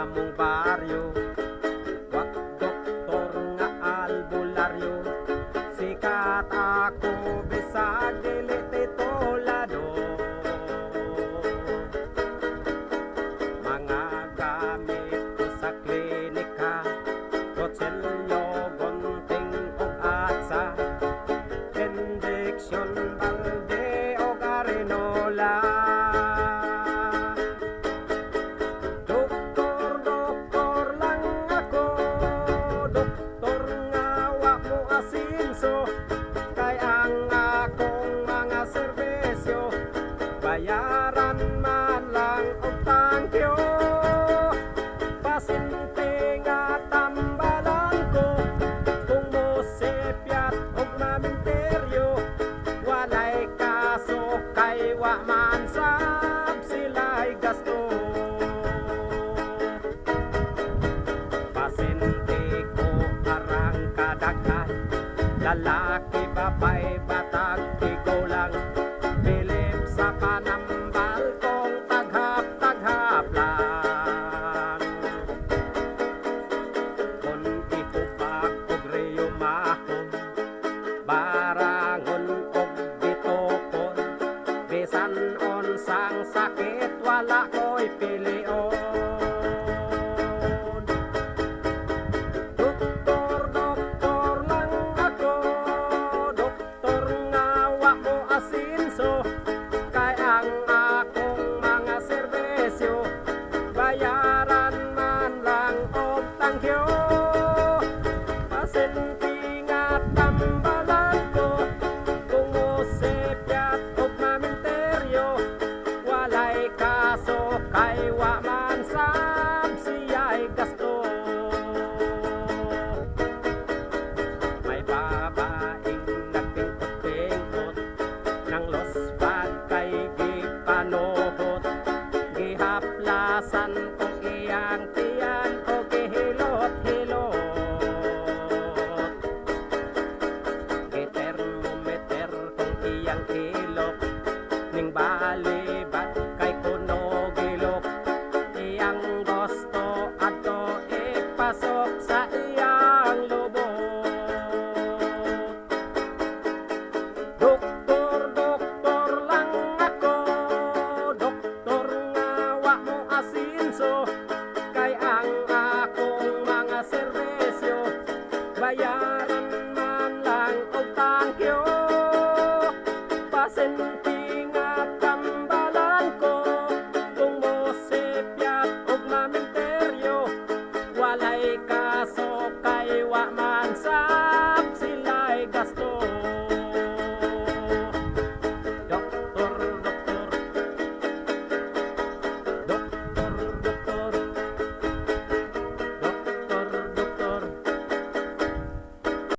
among baryo. Wak doktor nga albularyo, sikat ako bisag dili titulado. Mga gamit ko sa klinika, kutsilyo, gunting ug atsa, injeksyon, balde ug arenola. Doktor lang ako, doktor nga wa mo asinso, kay ang akong mga serbisyo bayaran man lang og tangkyo. Pasyente nga tambalan ko, kung mosepyat og maminteryo, walay kaso kay wa man sab sila'y gasto. Pasyente ko arang kadaghan, lalaki, babay, batag, ikaw lang, bilib sa panambal kong taghap-taghap lang. Kung itubag og reyumahon, barangon og bitokon, bisan unsang sakit wala ko'y pilion. Doktor lang ako, doktor nga wa mo asinso, kay ang akong mga serbisyo bayaran man lang og tangkyo. Pasyente nga tambalan ko, kung mosepyat og maminteryo, walay kaso kay wa man sab siya'y gasto. May babaeng nagpingkot-pingkot, nang losbag kay gipanuhot, gihaplasan kong iyang tiyan o gihilot-hilot. Gitermometer kong iyang ilok, ning balibad kay kuno gilok, iyang gusto ato ipasok sa iyang lubot. Doktor lang ako, doktor nga wa mo asinso, kay ang akong mga serbisyo bayaran man lang og tangkyo. Pasyente nga tambalan ko, kung mosepyat og maminteryo, walay kaso